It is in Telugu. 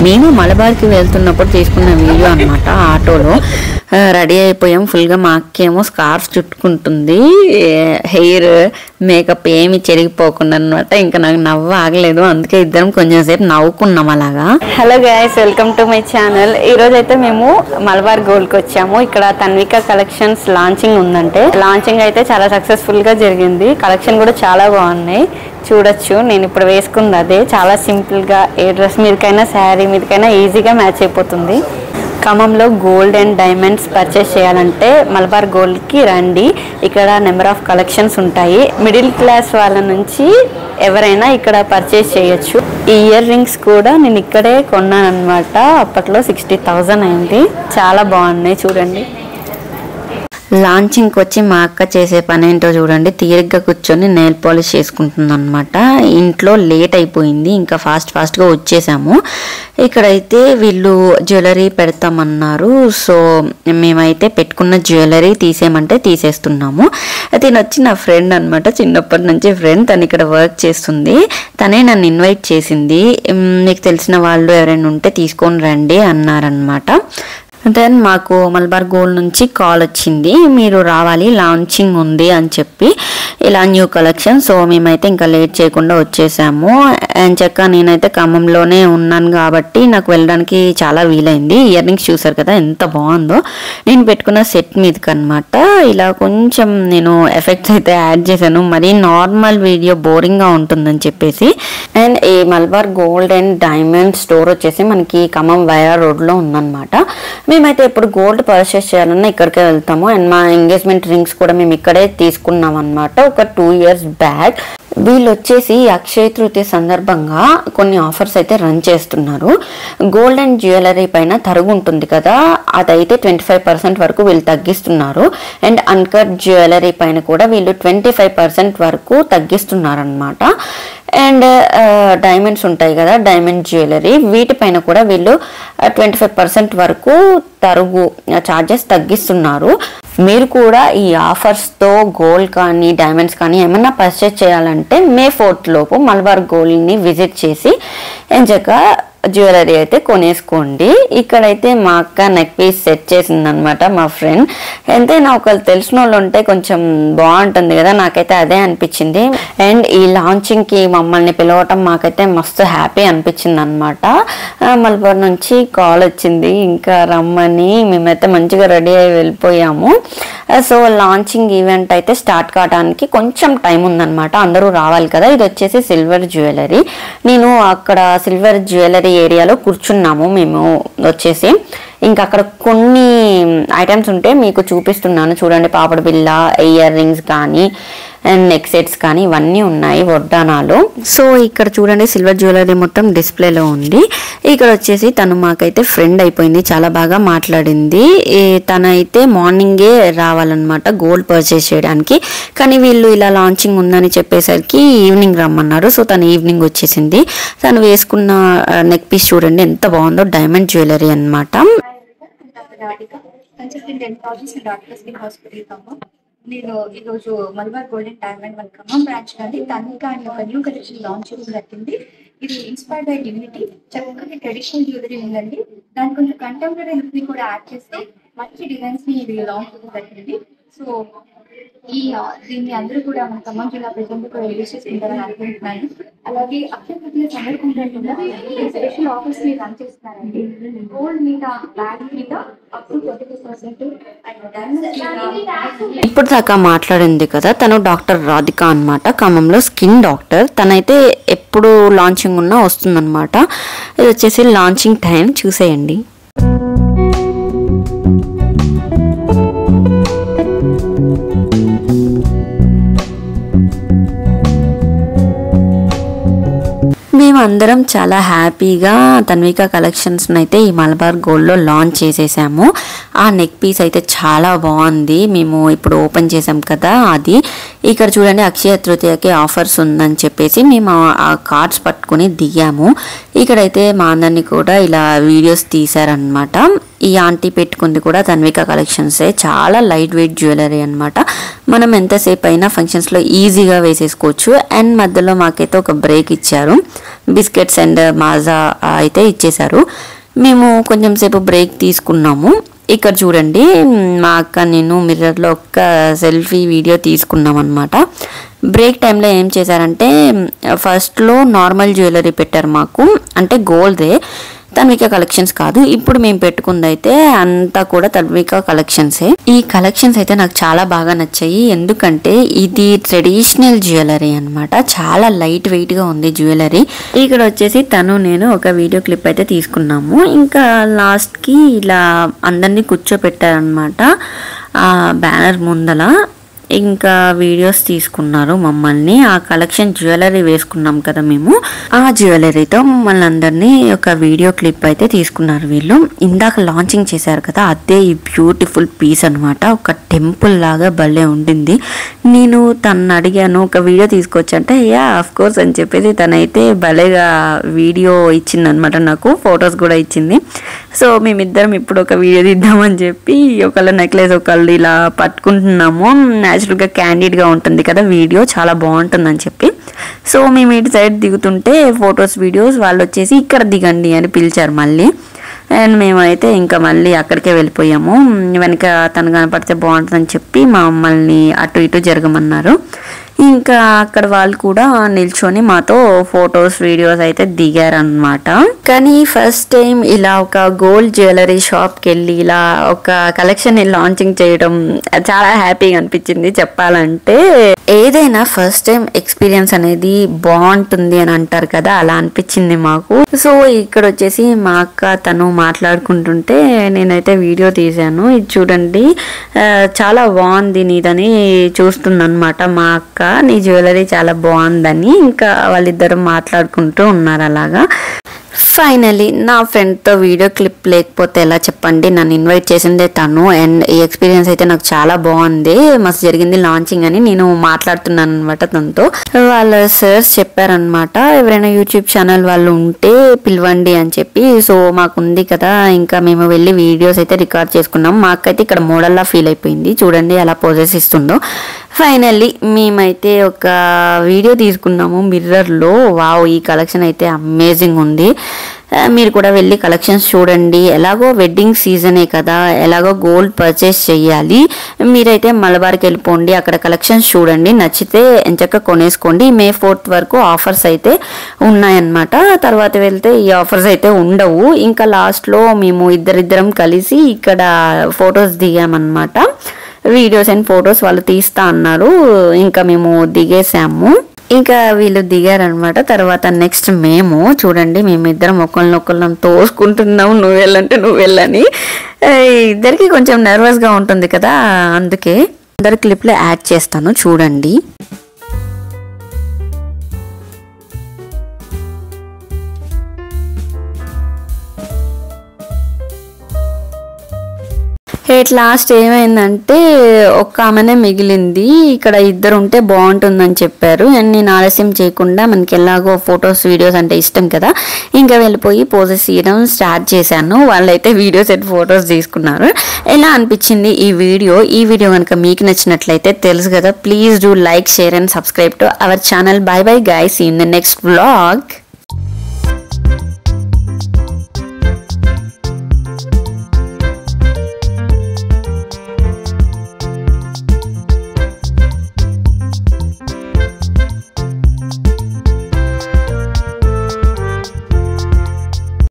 మేము మలబార్కి వెళ్తున్నప్పుడు తీసుకున్న వీడియో అన్నమాట. ఆటోలో రెడీ అయిపోయాం ఫుల్గా. మా అక్కేమో స్కార్ఫ్ చుట్టుకుంటుంది, హెయిర్ మేకప్ ఏమి చెరిగిపోకుండా అనమాట. ఇంకా నాకు నవ్వు ఆగలేదు, అందుకే ఇద్దరం కొంచెం సేపు నవ్వుకున్నాం అలాగా. Hello guys, welcome to my channel. ఈరోజు అయితే మేము మలబార్ గోల్డ్కి వచ్చాము. ఇక్కడ తన్విక కలెక్షన్స్ లాంచింగ్ ఉందంటే, లాంచింగ్ అయితే చాలా సక్సెస్ఫుల్గా జరిగింది. కలెక్షన్ కూడా చాలా బాగున్నాయి, చూడొచ్చు. నేను ఇప్పుడు వేసుకుంది అదే, చాలా సింపుల్గా ఏ డ్రెస్ మీదకైనా శారీ మీదకైనా ఈజీగా మ్యాచ్ అయిపోతుంది. ఖమ్మంలో గోల్డ్ అండ్ డైమండ్స్ పర్చేస్ చేయాలంటే మలబార్ గోల్డ్కి రండి. ఇక్కడ నెంబర్ ఆఫ్ కలెక్షన్స్ ఉంటాయి. మిడిల్ క్లాస్ వాళ్ళ నుంచి ఎవరైనా ఇక్కడ పర్చేస్ చేయొచ్చు. ఈ ఇయర్ రింగ్స్ కూడా నేను ఇక్కడే కొన్నాను అనమాట. అప్పట్లో 60,000 అయింది. చాలా బాగున్నాయి, చూడండి. లాంచింగ్కి వచ్చి మా అక్క చేసే పని ఏంటో చూడండి. తీరిగ్గా కూర్చొని నెయిల్ పాలిష్ చేసుకుంటుంది అనమాట. ఇంట్లో లేట్ అయిపోయింది, ఇంకా ఫాస్ట్గా వచ్చేసాము. ఇక్కడైతే వీళ్ళు జ్యువెలరీ పెడతామన్నారు. సో మేమైతే పెట్టుకున్న జ్యువెలరీ తీసేయమంటే తీసేస్తున్నాము. తిను వచ్చి నా ఫ్రెండ్ అనమాట, చిన్నప్పటి నుంచి ఫ్రెండ్. తను ఇక్కడ వర్క్ చేస్తుంది. తనే నన్ను ఇన్వైట్ చేసింది. మీకు తెలిసిన వాళ్ళు ఎవరైనా ఉంటే తీసుకొని రండి అన్నారనమాట. దెన్ మాకు మలబార్ గోల్డ్ నుంచి కాల్ వచ్చింది, మీరు రావాలి, లాంచింగ్ ఉంది అని చెప్పి, ఇలా న్యూ కలెక్షన్. సో మేమైతే ఇంకా లేట్ చేయకుండా వచ్చేసాము. అండ్ చక్క నేనైతే ఖమ్మంలోనే ఉన్నాను కాబట్టి నాకు వెళ్ళడానికి చాలా వీలైంది. ఇయర్ రింగ్స్ చూసారు కదా ఎంత బాగుందో. నేను పెట్టుకున్న సెట్ మీదకి అనమాట. ఇలా కొంచెం నేను ఎఫెక్ట్స్ అయితే యాడ్ చేశాను, మరీ నార్మల్ వీడియో బోరింగ్గా ఉంటుందని చెప్పేసి. అండ్ ఈ Malabar gold and diamond store వచ్చేసి మనకి ఖమ్మం వైరా రోడ్లో ఉందన్నమాట. మేమైతే ఇప్పుడు గోల్డ్ పర్చేస్ చేయాలన్నా ఇక్కడికే వెళ్తాము. అండ్ మా ఎంగేజ్మెంట్ రింగ్స్ కూడా మేము ఇక్కడే తీసుకున్నాం అనమాట, ఒక 2 years బ్యాక్. వీళ్ళు వచ్చేసి అక్షయ తృతీయ సందర్భంగా కొన్ని ఆఫర్స్ అయితే రన్ చేస్తున్నారు. గోల్డ్ అండ్ జ్యువెలరీ పైన తరుగు ఉంటుంది కదా, అదైతే 25% వరకు వీళ్ళు తగ్గిస్తున్నారు. అండ్ అన్కట్ జ్యువెలరీ పైన కూడా వీళ్ళు 25% వరకు తగ్గిస్తున్నారు అనమాట. అండ్ డైమండ్స్ ఉంటాయి కదా, డైమండ్ జ్యువెలరీ, వీటిపైన కూడా వీళ్ళు 25% వరకు తరుగు ఛార్జెస్ తగ్గిస్తున్నారు. మీరు కూడా ఈ ఆఫర్స్తో గోల్డ్ కానీ డైమండ్స్ కానీ ఏమన్నా పర్చేస్ చేయాలంటే May 4th లోపు మలబార్ గోల్డ్ని విజిట్ చేసి ఎంచక్కా జ్యువెలరీ అయితే కొనేసుకోండి. ఇక్కడైతే మా అక్క నెక్ పీస్ సెట్ చేసింది అనమాట, మా ఫ్రెండ్. ఎంతైనా ఒకళ్ళు తెలిసిన వాళ్ళు ఉంటే కొంచెం బాగుంటుంది కదా, నాకైతే అదే అనిపించింది. అండ్ ఈ లాంచింగ్కి మమ్మల్ని పిలవటం మాకైతే మస్తు హ్యాపీ అనిపించింది అనమాట. మలబార్ నుంచి కాల్ వచ్చింది ఇంకా రమ్మని, మేమైతే మంచిగా రెడీ అయ్యి వెళ్ళిపోయాము. సో లాంచింగ్ ఈవెంట్ అయితే స్టార్ట్ కావడానికి కొంచెం టైం ఉందన్నమాట, అందరూ రావాలి కదా. ఇది వచ్చేసి సిల్వర్ జ్యువెలరీ. నేను అక్కడ సిల్వర్ జ్యువెలరీ ఏరియాలో కూర్చున్నాము మేము వచ్చేసి. ఇంకా అక్కడ కొన్ని ఐటమ్స్ ఉంటే మీకు చూపిస్తున్నాను చూడండి. పాపడ బిళ్ళ, ఇయర్ రింగ్స్ కానీ అండ్ నెక్ సెట్స్ కానీ ఇవన్నీ ఉన్నాయి, వడ్డానాలు. సో ఇక్కడ చూడండి సిల్వర్ జ్యువెలరీ మొత్తం డిస్ప్లేలో ఉంది. ఇక్కడ వచ్చేసి తను మాకైతే ఫ్రెండ్ అయిపోయింది, చాలా బాగా మాట్లాడింది. తనైతే మార్నింగే రావాలన్నమాట గోల్డ్ పర్చేస్ చేయడానికి, కానీ వీళ్ళు ఇలా లాంచింగ్ ఉందని చెప్పేసరికి ఈవినింగ్ రమ్మన్నారు. సో తను ఈవినింగ్ వచ్చేసింది. తను వేసుకున్న నెక్ పీస్ చూడండి ఎంత బాగుందో, డైమండ్ జ్యువెలరీ అనమాట. నేను ఈరోజు మలబార్ గోల్డ్ అండ్ డైమండ్ మన ఖమ్మం బ్రాంచ్ నుండి తన్విక అని ఒక న్యూ కలెక్షన్ లాంచ్ చేయడం జరిగింది. ఇది ఇన్స్పైర్డ్ బై డివినిటీ. చక్కటి ట్రెడిషనల్ జ్యువెలరీ ఉందండి. దానికి కొంచెం కంటెంపరీ లుక్ ని కూడా యాడ్ చేస్తే మంచి డిజైన్స్ ని ఇది లాంచ్ చేయడం జరిగింది. సో దీన్ని అందరూ కూడా మన ఖమ్మం జిల్లా ప్రజలు కూడా రిలీజ్ చేసుకుంటారని అనుకుంటున్నాను. అలాగే అక్షయ తృతీయ సందర్భంగా స్పెషల్ ఆఫర్స్ ని రన్ చేస్తున్నారండి. గోల్డ్ మీద బ్యాగ్ మీద అప్ టు 25% అండ్ డైమండ్స్. ఇప్పుడు దాకా మాట్లాడింది కదా తను డాక్టర్ రాధిక అనమాట, ఖమ్మంలో స్కిన్ డాక్టర్. తనైతే ఎప్పుడు లాంచింగ్ ఉన్నా వస్తుందన్నమాట. ఇది వచ్చేసి లాంచింగ్ టైం చూసేయండి. మేమందరం చాలా హ్యాపీగా తన్విక కలెక్షన్స్ని అయితే ఈ మలబార్ గోల్డ్లో లాంచ్ చేసేసాము. ఆ నెక్ పీస్ అయితే చాలా బాగుంది, మేము ఇప్పుడు ఓపెన్ చేసాం కదా అది. ఇక్కడ చూడండి అక్షయ తృతీయకి ఆఫర్స్ ఉందని చెప్పేసి మేము ఆ కార్డ్స్ పట్టుకుని దిగాము. ఇక్కడైతే మా అందరినీ కూడా ఇలా వీడియోస్ తీశారనమాట. ఈ ఆంటీ పెట్టుకుంది కూడా తన్విక కలెక్షన్సే. చాలా లైట్ వెయిట్ జ్యువెలరీ అనమాట. మనం ఎంతసేపు అయినా ఫంక్షన్స్లో ఈజీగా వేసేసుకోవచ్చు. అండ్ మధ్యలో మాకైతే ఒక బ్రేక్ ఇచ్చారు. బిస్కెట్స్ అండ్ మాజా అయితే ఇచ్చేశారు. మేము కొంచెం సేపు బ్రేక్ తీసుకున్నాము. ఇక్కడ చూడండి, మా అక్క నేను మిర్రర్లో ఒక్క సెల్ఫీ వీడియో తీసుకున్నాం అనమాట. బ్రేక్ టైంలో ఏం చేశారంటే ఫస్ట్లో నార్మల్ జ్యువెలరీ పెట్టారు మాకు, అంటే గోల్డ్దే, తన్విక కలెక్షన్స్ కాదు. ఇప్పుడు మేము పెట్టుకుందైతే అంతా కూడా తన్విక కలెక్షన్సే. ఈ కలెక్షన్స్ అయితే నాకు చాలా బాగా నచ్చాయి. ఎందుకంటే ఇది ట్రెడిషనల్ జ్యువెలరీ అనమాట. చాలా లైట్ వెయిట్ గా ఉంది జ్యువెలరీ. ఇక్కడ వచ్చేసి నేను ఒక వీడియో క్లిప్ అయితే తీసుకున్నాము. ఇంకా లాస్ట్ కి ఇలా అందరినీ కూర్చోపెట్టారనమాట ఆ బ్యానర్ ముందల. ఇంకా వీడియోస్ తీసుకున్నారు మమ్మల్ని. ఆ కలెక్షన్ జ్యువెలరీ వేసుకున్నాం కదా మేము, ఆ జ్యువెలరీతో మమ్మల్ని అందరినీ ఒక వీడియో క్లిప్ అయితే తీసుకున్నారు వీళ్ళు. ఇందాక లాంచింగ్ చేశారు కదా, అదే ఈ బ్యూటిఫుల్ పీస్ అనమాట. ఒక టెంపుల్ లాగా భలే ఉండింది. నేను తను అడిగాను ఒక వీడియో తీసుకోవచ్చంటే యా ఆఫ్ కోర్స్ అని చెప్పేసి తనైతే భలేగా వీడియో ఇచ్చింది అనమాట. నాకు ఫొటోస్ కూడా ఇచ్చింది. సో మేమిద్దరం ఇప్పుడు ఒక వీడియో తీద్దామని చెప్పి ఒకళ్ళ నెక్లెస్ ఒకళ్ళు ఇలా పట్టుకుంటున్నాము. న్యాచురల్గా క్యాండిడ్గా ఉంటుంది కదా వీడియో, చాలా బాగుంటుందని చెప్పి. సో మేము ఇటు సైడ్ దిగుతుంటే ఫొటోస్ వీడియోస్ వాళ్ళు వచ్చేసి ఇక్కడ దిగండి అని పిలిచారు మళ్ళీ. అండ్ మేమైతే ఇంకా మళ్ళీ అక్కడికే వెళ్ళిపోయాము. వెనక తను కనపడితే బాగుంటుందని చెప్పి మమ్మల్ని అటు ఇటు జరగమన్నారు. ఇంకా అక్కడ వాళ్ళు కూడా నిల్చొని మాతో ఫొటోస్ వీడియోస్ అయితే దిగారనమాట. కానీ ఫస్ట్ టైం ఇలా ఒక గోల్డ్ జ్యువెలరీ షాప్కి వెళ్ళి ఇలా ఒక కలెక్షన్ లాంచింగ్ చేయడం చాలా హ్యాపీగా అనిపించింది చెప్పాలంటే. ఏదైనా ఫస్ట్ టైం ఎక్స్పీరియన్స్ అనేది బాగుంటుంది అని అంటారు కదా, అలా అనిపించింది మాకు. సో ఇక్కడ వచ్చేసి మా అక్క తను మాట్లాడుకుంటుంటే నేనైతే వీడియో తీశాను. ఇది చూడండి, చాలా బాగుంది నీదని చూస్తుందన్నమాట మా అక్క. నీ జ్యువెలరీ చాలా బాగుందని. ఇంకా వాళ్ళిద్దరు మాట్లాడుకుంటూ ఉన్నారు అలాగా. ఫైనలీ నా ఫ్రెండ్తో వీడియో క్లిప్ లేకపోతే ఎలా చెప్పండి. నన్ను ఇన్వైట్ చేసిందే తను. అండ్ ఈ ఎక్స్పీరియన్స్ అయితే నాకు చాలా బాగుంది. మస్తు జరిగింది లాంచింగ్ అని నేను మాట్లాడుతున్నాను అనమాట తనతో. వాళ్ళ సర్స్ చెప్పారనమాట, ఎవరైనా యూట్యూబ్ ఛానల్ వాళ్ళు ఉంటే పిలవండి అని చెప్పి. సో మాకు ఉంది కదా, ఇంకా మేము వెళ్ళి వీడియోస్ అయితే రికార్డ్ చేసుకున్నాం. మాకైతే ఇక్కడ మోడల్లా ఫీల్ అయిపోయింది. చూడండి ఎలా పోజెస్ ఇస్తుందో. ఫైనల్లీ మేమైతే ఒక వీడియో తీసుకున్నాము మిర్రర్లో. వావ్, ఈ కలెక్షన్ అయితే అమేజింగ్ ఉంది. మీరు కూడా వెళ్ళి కలెక్షన్స్ చూడండి. ఎలాగో వెడ్డింగ్ సీజనే కదా, ఎలాగో గోల్డ్ పర్చేస్ చేయాలి. మీరైతే మలబార్కి వెళ్ళిపోండి, అక్కడ కలెక్షన్స్ చూడండి, నచ్చితే ఎంచక్క కొనేసుకోండి. May 4th వరకు ఆఫర్స్ అయితే ఉన్నాయన్నమాట. తర్వాత వెళ్తే ఈ ఆఫర్స్ అయితే ఉండవు. ఇంకా లాస్ట్లో మేము ఇద్దరిద్దరం కలిసి ఇక్కడ ఫొటోస్ దిగామన్నమాట. వీడియోస్ అండ్ ఫొటోస్ వాళ్ళు తీస్తా అన్నారు. ఇంకా మేము దిగేసాము. ఇంకా వీళ్ళు దిగారనమాట. తర్వాత నెక్స్ట్ మేము చూడండి, మేమిద్దరం ఒకళ్ళనొకళ్ళం తోసుకుంటున్నాం, నువ్వు వెళ్ళంటే నువ్వు వెళ్ళని. ఇద్దరికి కొంచెం నర్వస్గా ఉంటుంది కదా, అందుకే అందరు క్లిప్లో యాడ్ చేస్తాను చూడండి. ఎట్ లాస్ట్ ఏమైందంటే ఒక్క ఆమెనే మిగిలింది. ఇక్కడ ఇద్దరు ఉంటే బాగుంటుందని చెప్పారు. అండ్ నేను ఆలస్యం చేయకుండా, మనకి ఎలాగో ఫొటోస్ వీడియోస్ అంటే ఇష్టం కదా, ఇంకా వెళ్ళిపోయి పోజెస్ తీయడం స్టార్ట్ చేశాను. వాళ్ళైతే వీడియోస్ అండ్ ఫొటోస్ తీసుకున్నారు. ఎలా అనిపించింది ఈ వీడియో కనుక మీకు నచ్చినట్లయితే తెలుసు కదా, please do like, share and subscribe to our channel. Bye bye guys, see in the next vlog.